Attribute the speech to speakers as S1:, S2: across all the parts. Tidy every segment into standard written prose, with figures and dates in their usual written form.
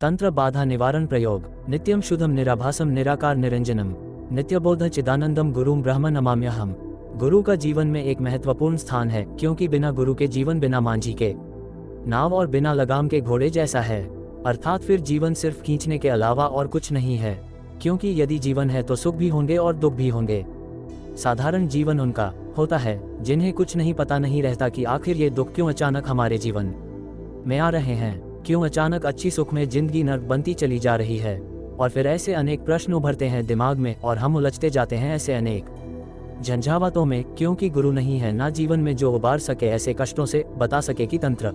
S1: तंत्र बाधा निवारण प्रयोग। नित्यम शुद्धम निराभासम निराकार निरंजनम नित्यबोध चिदानंदम गुरुम ब्रह्म नमाम्यहम। गुरु का जीवन में एक महत्वपूर्ण स्थान है, क्योंकि बिना गुरु के जीवन बिना मांझी के नाव और बिना लगाम के घोड़े जैसा है। अर्थात फिर जीवन सिर्फ खींचने के अलावा और कुछ नहीं है, क्योंकि यदि जीवन है तो सुख भी होंगे और दुख भी होंगे। साधारण जीवन उनका होता है जिन्हें कुछ नहीं पता नहीं रहता कि आखिर ये दुख क्यों अचानक हमारे जीवन में आ रहे हैं, क्यों अचानक अच्छी सुख में जिंदगी नर्क बनती चली जा रही है। और फिर ऐसे अनेक प्रश्न उभरते हैं दिमाग में और हम उलझते जाते हैं ऐसे अनेक झंझावातों में, क्योंकि गुरु नहीं है ना जीवन में जो उबार सके ऐसे कष्टों से, बता सके कि तंत्र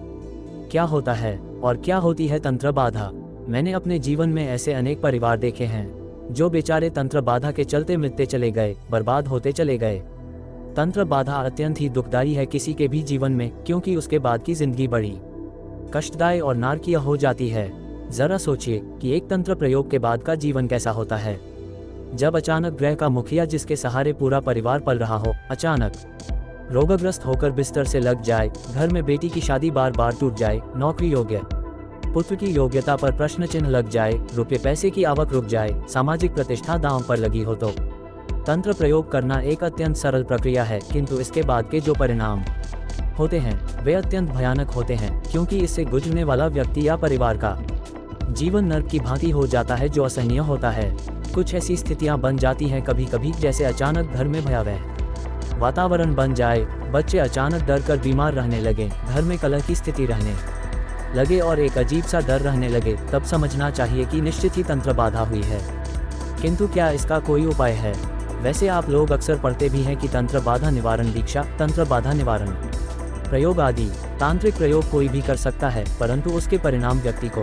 S1: क्या होता है और क्या होती है तंत्र बाधा। मैंने अपने जीवन में ऐसे अनेक परिवार देखे हैं जो बेचारे तंत्र बाधा के चलते मिटते चले गए, बर्बाद होते चले गए। तंत्र बाधा अत्यंत ही दुखदाई है किसी के भी जीवन में, क्योंकि उसके बाद की जिंदगी बड़ी कष्टदायी और नारकीय हो जाती है। जरा सोचिए कि एक तंत्र प्रयोग के बाद का जीवन कैसा होता है। जब अचानक ग्रह का मुखिया जिसके सहारे पूरा परिवार पल रहा हो, अचानक रोगग्रस्त होकर बिस्तर से लग जाए, घर में बेटी की शादी बार बार टूट जाए, नौकरी योग्य पुत्र की योग्यता पर प्रश्न चिन्ह लग जाए, रुपये पैसे की आवक रुक जाए, सामाजिक प्रतिष्ठा दांव पर लगी हो, तो तंत्र प्रयोग करना एक अत्यंत सरल प्रक्रिया है, किंतु इसके बाद के जो परिणाम होते हैं वे अत्यंत भयानक होते हैं, क्योंकि इससे गुजरने वाला व्यक्ति या परिवार का जीवन नर्क की भांति हो जाता है, जो असहनीय होता है। कुछ ऐसी स्थितियां बन जाती हैं कभी कभी, जैसे अचानक घर में भयावह वातावरण बन जाए, बच्चे अचानक डर कर बीमार रहने लगे, घर में कलह की स्थिति रहने लगे और एक अजीब सा डर रहने लगे, तब समझना चाहिए कि निश्चित ही तंत्र बाधा हुई है। किंतु क्या इसका कोई उपाय है? वैसे आप लोग अक्सर पढ़ते भी हैं कि तंत्र बाधा निवारण दीक्षा, तंत्र बाधा निवारण प्रयोग आदि तांत्रिक प्रयोग कोई भी कर सकता है, परंतु उसके परिणाम व्यक्ति को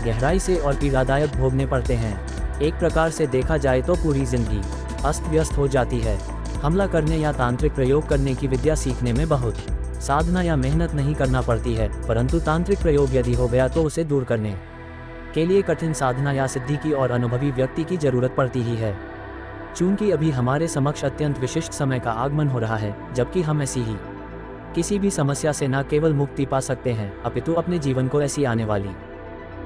S1: गहराई से और पीड़ादायक भोगने पड़ते हैं। एक प्रकार से देखा जाए तो पूरी जिंदगी अस्त व्यस्त हो जाती है। हमला करने या तांत्रिक प्रयोग करने की विद्या सीखने में बहुत साधना या मेहनत नहीं करना पड़ती है, परंतु तांत्रिक प्रयोग यदि हो गया तो उसे दूर करने के लिए कठिन साधना या सिद्धि की और अनुभवी व्यक्ति की जरूरत पड़ती ही है। चूंकि अभी हमारे समक्ष अत्यंत विशिष्ट समय का आगमन हो रहा है, जबकि हम ऐसी ही किसी भी समस्या से न केवल मुक्ति पा सकते हैं, अपितु अपने जीवन को ऐसी आने वाली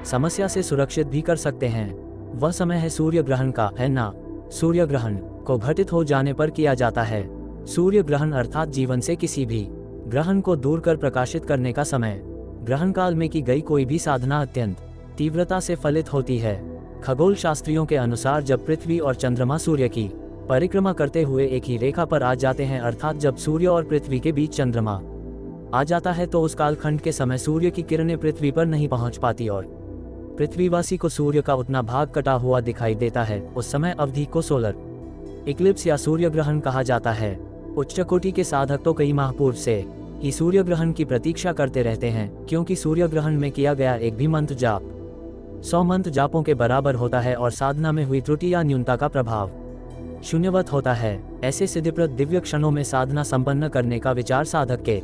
S1: समस्या से सुरक्षित भी कर सकते हैं। वह समय है सूर्य ग्रहण का, है ना? सूर्य ग्रहण को घटित हो जाने पर किया जाता है। सूर्य ग्रहण अर्थात जीवन से किसी भी ग्रहण को दूर कर प्रकाशित करने का समय। ग्रहण काल में की गई कोई भी साधना अत्यंत तीव्रता से फलित होती है। खगोल शास्त्रियों के अनुसार जब पृथ्वी और चंद्रमा सूर्य की परिक्रमा करते हुए एक ही रेखा पर आ जाते हैं, अर्थात जब सूर्य और पृथ्वी के बीच चंद्रमा आ जाता है, तो उस कालखंड के समय सूर्य की किरणें पृथ्वी पर नहीं पहुंच पाती और पृथ्वीवासी को सूर्य का उतना भाग कटा हुआ दिखाई देता है। उस समय अवधि को सोलर इक्लिप्स या सूर्य ग्रहण कहा जाता है। उच्च कोटि के साधक तो कई माह पूर्व से ही सूर्य ग्रहण की प्रतीक्षा करते रहते हैं, क्योंकि सूर्य ग्रहण में किया गया एक भी मंत्र जाप 100 मंत्र जापों के बराबर होता है और साधना में हुई त्रुटि या न्यूनता का प्रभाव शून्यवत होता है। ऐसे सिद्धिप्रद दिव्य क्षणों में साधना संपन्न करने का विचार साधक के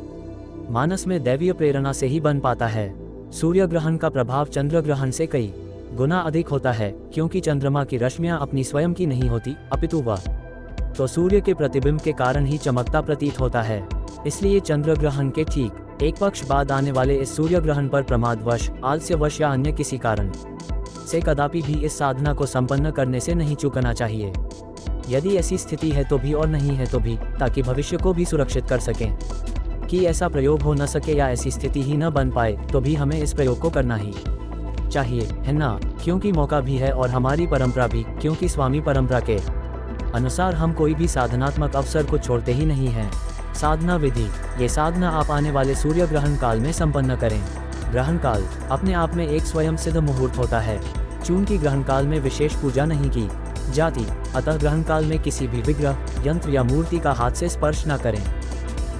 S1: मानस में दैवीय प्रेरणा से ही बन पाता है। सूर्य ग्रहण का प्रभाव चंद्र ग्रहण से कई गुना अधिक होता है, क्योंकि चंद्रमा की रश्मियां अपनी स्वयं की नहीं होती, अपितु वह तो सूर्य के प्रतिबिंब के कारण ही चमकता प्रतीत होता है। इसलिए चंद्र ग्रहण के ठीक एक पक्ष बाद आने वाले इस सूर्य ग्रहण पर प्रमादवश, आलस्यवश या अन्य किसी कारण से कदापि भी इस साधना को संपन्न करने से नहीं चूकना चाहिए। यदि ऐसी स्थिति है तो भी और नहीं है तो भी, ताकि भविष्य को भी सुरक्षित कर सकें कि ऐसा प्रयोग हो न सके या ऐसी स्थिति ही न बन पाए, तो भी हमें इस प्रयोग को करना ही चाहिए, है ना? क्योंकि मौका भी है और हमारी परंपरा भी, क्योंकि स्वामी परंपरा के अनुसार हम कोई भी साधनात्मक अवसर को छोड़ते ही नहीं हैं। साधना विधि। ये साधना आप आने वाले सूर्य ग्रहण काल में संपन्न करें। ग्रहण काल अपने आप में एक स्वयं सिद्ध मुहूर्त होता है। चूंकि ग्रहण काल में विशेष पूजा नहीं की जाती, अतः ग्रहण काल में किसी भी विग्रह, यंत्र या मूर्ति का हाथ से स्पर्श न करें।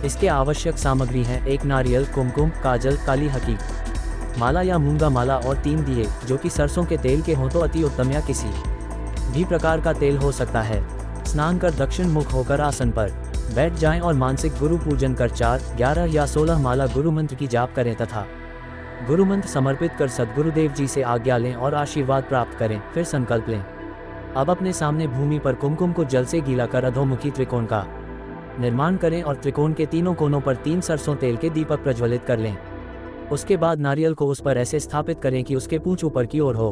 S1: इसके आवश्यक सामग्री हैं एक नारियल, कुमकुम, काजल, काली हकी माला या मूंगा माला और 3 दिए, जो कि सरसों के तेल के हों तो अति उत्तम, या किसी भी प्रकार का तेल हो सकता है। स्नान कर दक्षिण मुख होकर आसन पर बैठ जाएं और मानसिक गुरु पूजन कर 4, 11 या 16 माला गुरु मंत्र की जाप करें तथा गुरु मंत्र समर्पित कर सद्गुरुदेव जी से आज्ञा लें और आशीर्वाद प्राप्त करें। फिर संकल्प लें। अब अपने सामने भूमि पर कुमकुम को जल से गीला कर अधोमुखी त्रिकोण का निर्माण करें और त्रिकोण के तीनों कोनों पर 3 सरसों तेल के दीपक प्रज्वलित कर लें। उसके बाद नारियल को उस पर ऐसे स्थापित करें कि उसके पूंछ ऊपर की ओर हो।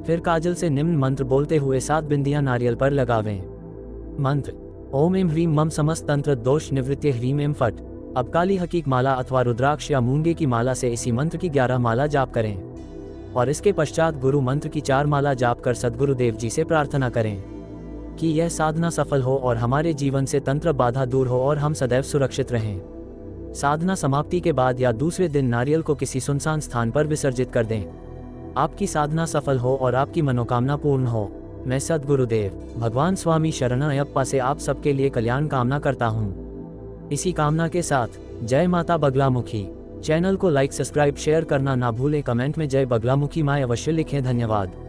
S1: फिर काजल से निम्न मंत्र बोलते हुए 7 बिंदियां नारियल पर लगावें। मंत्र: ओम एम ह्रीम मम समस्त तंत्र दोष निवृत्ति ह्रीम एम फट। अब काली हकीक माला अथवा रुद्राक्ष या मूंगे की माला से इसी मंत्र की 11 माला जाप करें और इसके पश्चात गुरु मंत्र की 4 माला जाप कर सद्गुरुदेव जी से प्रार्थना करें कि यह साधना सफल हो और हमारे जीवन से तंत्र बाधा दूर हो और हम सदैव सुरक्षित रहें। साधना समाप्ति के बाद या दूसरे दिन नारियल को किसी सुनसान स्थान पर विसर्जित कर दें। आपकी साधना सफल हो और आपकी मनोकामना पूर्ण हो। मैं सद्गुरुदेव भगवान स्वामी शरणअयप्पा से आप सबके लिए कल्याण कामना करता हूँ। इसी कामना के साथ जय माता बगलामुखी। चैनल को लाइक सब्सक्राइब शेयर करना ना भूलें। कमेंट में जय बगलामुखी माँ अवश्य लिखें। धन्यवाद।